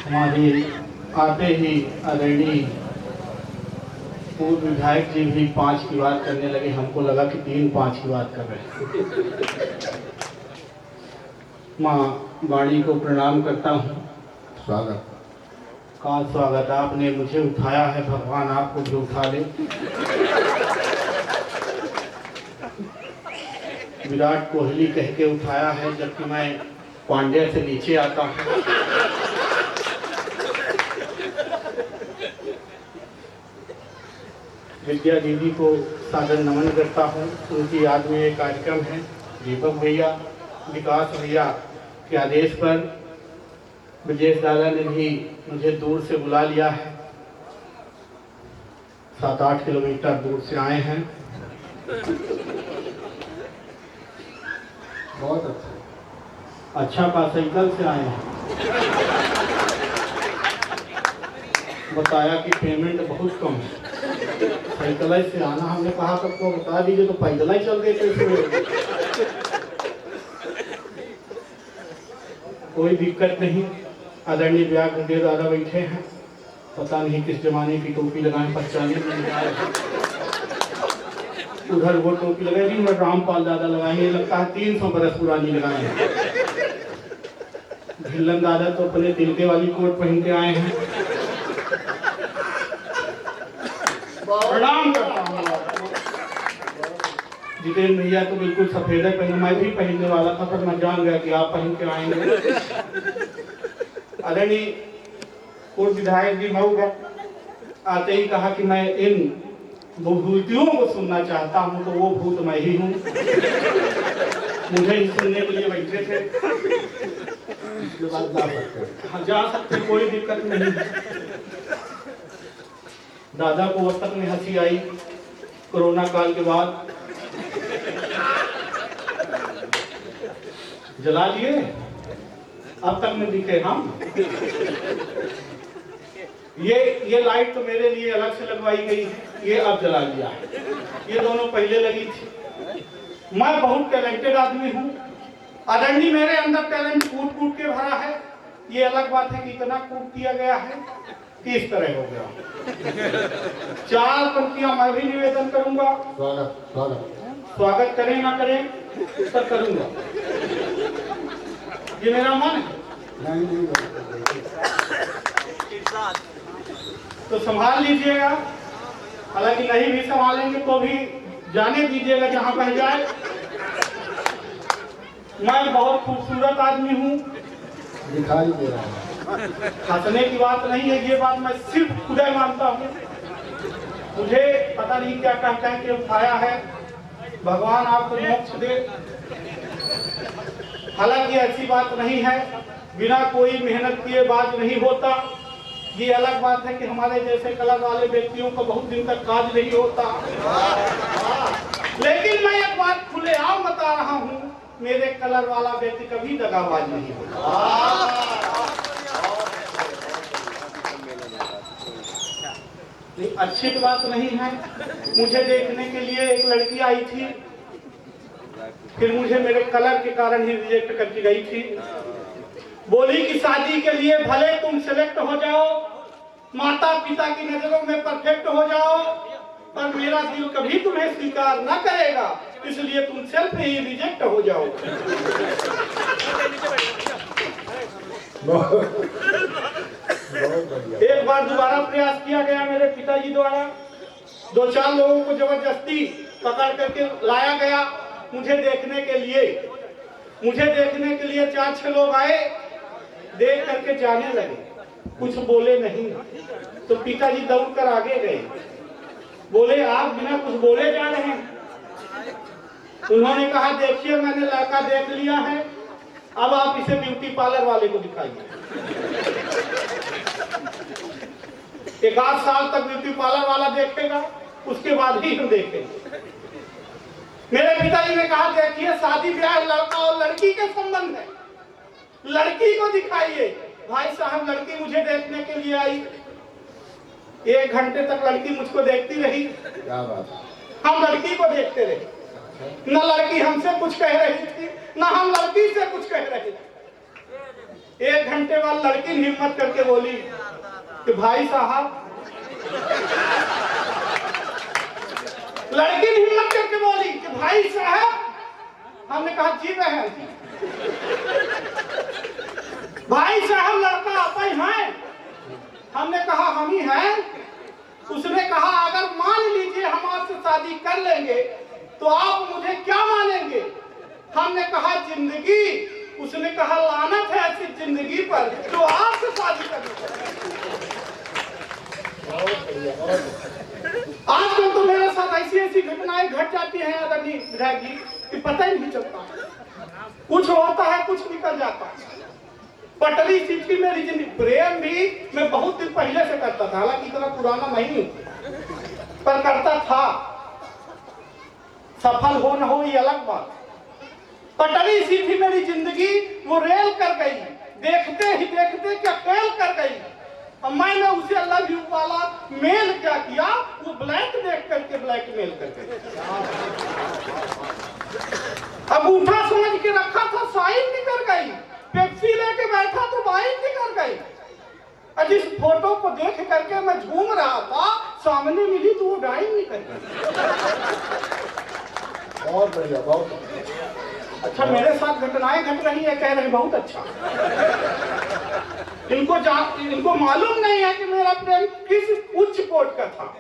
हमारे आते ही आदरणीय पूर्व विधायक जी भी 5 की बात करने लगे। हमको लगा कि 3-5 की बात कर रहे हैं। माँ वाणी को प्रणाम करता हूँ। स्वागत। का स्वागत, आपने मुझे उठाया है, भगवान आपको भी उठा ले। विराट कोहली कह के उठाया है, जबकि मैं पांड्या से नीचे आता हूँ। विद्या दीदी को सादर नमन करता हूँ। उनकी याद में एक कार्यक्रम है। दीपक भैया, विकास भैया के आदेश पर ब्रजेश दादा ने भी मुझे दूर से बुला लिया है। 7-8 किलोमीटर दूर से आए हैं। बहुत अच्छा। अच्छा का साइकिल से आए हैं। बताया कि पेमेंट बहुत कम है, साइकिल से आना। हमने कहा सबको बता दीजिए, तो पैदल ही चल गए थे। कोई दिक्कत नहीं। आदरणीय व्याघ्र दादा बैठे हैं। पता नहीं किस जमाने की टोपी लगाए, 45 में लगाए। उधर वो टोपी लगाई थी, उधर रामपाल दादा लगाए। ये लगता है 300 बरस पुरानी लगाए हैं। ढिल्लन दादा तो अपने तिलके वाली कोट पहन के आए हैं। प्रणाम करता हूँ। जितेंद्र भैया तो बिल्कुल सफेद है पहने, मैं भी पहनने वाला था, पर मैं जान गया कि आप पहन के आएंगे। आदरणीय पूर्व विधायक जी मऊ आते ही कहा कि मैं इन भूतियों को सुनना चाहता हूँ, तो वो भूत मैं ही हूँ। मुझे ही सुनने के लिए बैठे थे। इसके बाद जा सकते हैं। जा सकते, कोई दिक्कत नहीं। दादा को अब तक में हंसी आई कोरोना काल के बाद। जला लिए, अब तक में दिखे हम। ये लाइट तो मेरे लिए अलग से लगवाई गई है, ये अब जला लिया है। ये दोनों पहले लगी थी। मैं बहुत टैलेंटेड आदमी हूँ। आदरणीय मेरे अंदर टैलेंट कूट कूट के भरा है। ये अलग बात है कि इतना कूट दिया गया है कि इस तरह हो गया। 4 पंक्तियां मैं भी निवेदन करूंगा। स्वागत स्वागत। स्वागत करें ना करें, सब करूंगा। ये मेरा मन है। नहीं तो संभाल लीजिएगा। हालांकि नहीं भी संभालेंगे तो भी जाने दीजिएगा जहां पर जाए। मैं बहुत खूबसूरत आदमी हूँ। दिखाई दे रहा है। हंसने की बात नहीं है, ये बात मैं सिर्फ खुदा मानता हूँ। मुझे पता नहीं क्या कह के उठाया है। भगवान आपको मोक्ष दे। हालांकि ऐसी बात नहीं है, बिना कोई मेहनत किए बाज नहीं होता। ये अलग बात है कि हमारे जैसे कलर वाले व्यक्तियों को बहुत दिन तक काज नहीं होता। लेकिन मैं एक बात खुलेआम बता रहा हूँ, मेरे कलर वाला व्यक्ति कभी दगाबाज नहीं होता। अच्छी बात नहीं है। मुझे देखने के लिए एक लड़की आई थी, फिर मुझे मेरे कलर के कारण ही रिजेक्ट करके गई थी। बोली कि शादी के लिए भले तुम सेलेक्ट हो जाओ, माता पिता की नजरों में परफेक्ट हो जाओ, पर मेरा दिल कभी तुम्हें स्वीकार न करेगा, इसलिए तुम सेल्फ ही रिजेक्ट हो जाओ। एक बार दोबारा प्रयास किया गया मेरे पिताजी द्वारा। 2-4 लोगों को जबरदस्ती पकड़ करके लाया गया मुझे देखने के लिए 4-6 लोग आए, देख करके जाने लगे, कुछ बोले नहीं। तो पिताजी दौड़कर आगे गए, बोले आप बिना कुछ बोले जा रहे हैं। उन्होंने कहा देखिए मैंने लड़का देख लिया है, अब आप इसे ब्यूटी पार्लर वाले को दिखाइए। 1 साल तक ब्यूटी पार्लर वाला देखेगा, उसके बाद ही हम देखेंगे। मेरे पिताजी ने कहा देखिए शादी ब्याह लड़का और लड़की के संबंध है, लड़की को दिखाइए। भाई साहब लड़की मुझे देखने के लिए आई, 1 घंटे तक लड़की मुझको देखती रही। क्या बात। हम लड़की को देखते रहे, न लड़की हमसे कुछ कह रही थी, न हम लड़की से कुछ कह रहे थे। 1 घंटे बाद लड़की हिम्मत करके बोली कि भाई साहब, लड़की हिम्मत करके बोली कि भाई साहब। हमने कहा जी बहन। भाई साहब लड़का आप ही हैं? हमने कहा हम ही हैं। उसने कहा अगर मान लीजिए हम आपसे शादी कर लेंगे तो आप मुझे क्या मानेंगे? हमने कहा जिंदगी। उसने कहा लानत है ऐसी जिंदगी पर जो आपसे शादी करने। आजकल तो मेरे साथ ऐसी ऐसी घटनाएं घट जाती हैं आदरणीय विधायक जी कि पता ही नहीं चलता। कुछ होता है, कुछ निकल जाता है। पटरी सी थी मेरी जिंदगी। प्रेम भी मैं बहुत दिन पहले से करता था, हालांकि इतना पुराना नहीं पर करता था। सफल हो न हो ये अलग बात। पटरी सी थी मेरी जिंदगी, वो रेल कर गई। देखते ही देखते क्या फेल कर गई। और मैंने उसे लव यू वाला मेल क्या किया, वो ब्लैक देख करके ब्लैक मेल कर गई। अंगूठा समझ के रखा था, साइन निकल गई। पेप्सी लेके बैठा तो वाइन निकल गई। और जिस फोटो को देख करके मैं झूम रहा था, सामने मिली तो वो डाइन निकल गई। बहुत बढ़िया, बहुत अच्छा, मेरे साथ घटनाएं घट रही है, कह रहे बहुत अच्छा। इनको मालूम नहीं है कि मेरा प्रेम किस उच्च कोट का था।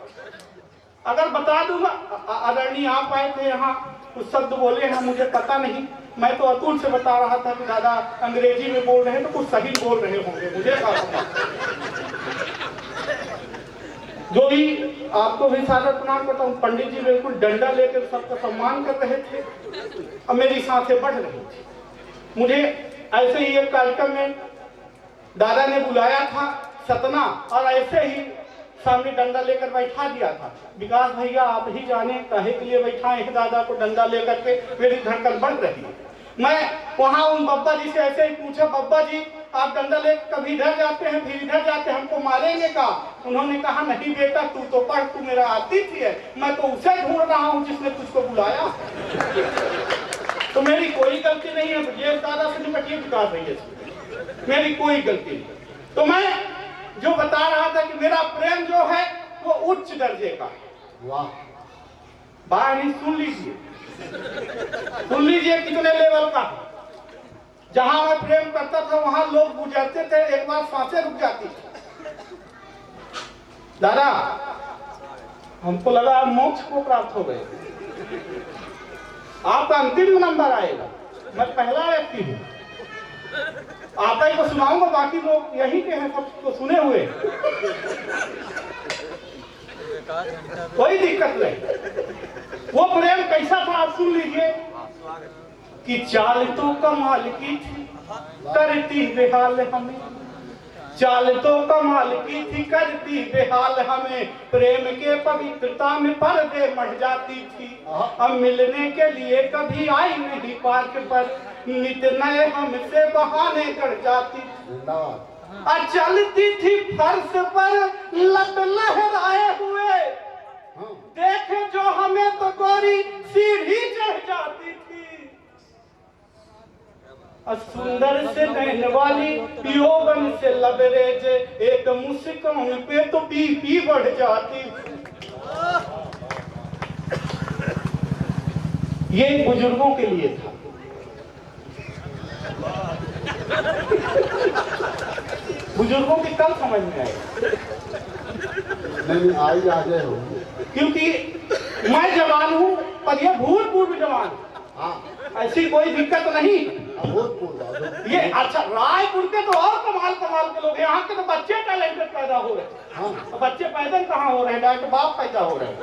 अगर बता दूंगा, आदरणीय आप आए थे यहाँ, कुछ शब्द बोले हैं, मुझे पता नहीं। मैं तो अतुल से बता रहा था कि दादा अंग्रेजी में बोल रहे हैं तो कुछ सही बोल रहे होंगे, मुझे क्या पता। जो भी आपको भी सादर प्रणाम करता हूँ। पंडित जी बिल्कुल डंडा लेकर सबका सम्मान कर रहे थे और मेरी सांसें बढ़ रही थी। मुझे ऐसे ही एक कार्यक्रम में दादा ने बुलाया था सतना, और ऐसे ही सामने डंडा लेकर बैठा दिया था। विकास भैया आप ही जाने कहे के लिए बैठा है दादा को डंडा लेकर के, मेरी धड़कन बढ़ रही है। मैं वहां उन बब्बा जी से ऐसे ही पूछा, बब्बा जी आप डंडा लेकर कभी इधर जाते हैं फिर इधर जाते हैं, हमको मारेंगे का? उन्होंने कहा नहीं बेटा, तू तो पढ़, तू मेरा आतिथ्य है, मैं तो उसे ढूंढ रहा हूँ जिसने तुझको बुलाया। तो मेरी कोई गलती नहीं है, ये दादा से निपटिए, विकास भैया से मेरी कोई गलती नहीं। तो मैं जो बता रहा था कि मेरा प्रेम जो है वो उच्च दर्जे का है। वाह, बात नहीं, सुन लीजिए, सुन लीजिए कितने लेवल का। जहां मैं प्रेम करता था वहां लोग गुजरते थे, एक बार सांसें रुक जाती थी। दादा हमको लगा मोक्ष को प्राप्त हो गए, आपका अंतिम नंबर आएगा। मैं पहला व्यक्ति हूँ, आप ही को सुनाऊंगा, बाकी लोग यही के हैं, सब तो सुने हुए, कोई दिक्कत नहीं। वो प्रेम कैसा था आप सुन लीजिए कि चाल तो कमाल की थी, करती बेहाल हमें। चाल तो कमाल की थी, करती बेहाल हमें। प्रेम के पवित्रता में पर्दे मढ़ जाती थी। अब मिलने के लिए कभी आई नहीं पार्क पर, नित नए हमसे बहाने कर जाती थी। और चलती थी फर्श पर लट लहराए हुए, देखे जो हमें तो गोरी सीढ़ी चढ़ जाती थी। सुंदर से नैन वाली यौवन से लबरेज, एक मुस्कान पे तो बीपी बढ़ जाती। ये बुजुर्गों के लिए था। बुजुर्गों की कल समझ में आई, नहीं आई आगे होगी, क्योंकि मैं जवान हूँ पर ये भूतपूर्व जवान। हाँ, ऐसी कोई दिक्कत नहीं। ये अच्छा, रायपुर के तो और कमाल कमाल के लोग, यहाँ के तो बच्चे टैलेंटेड पैदा हो रहे हैं। हाँ, बच्चे पैदा कहाँ हो रहे हैं, डायरेक्ट बाप पैदा हो रहे हैं।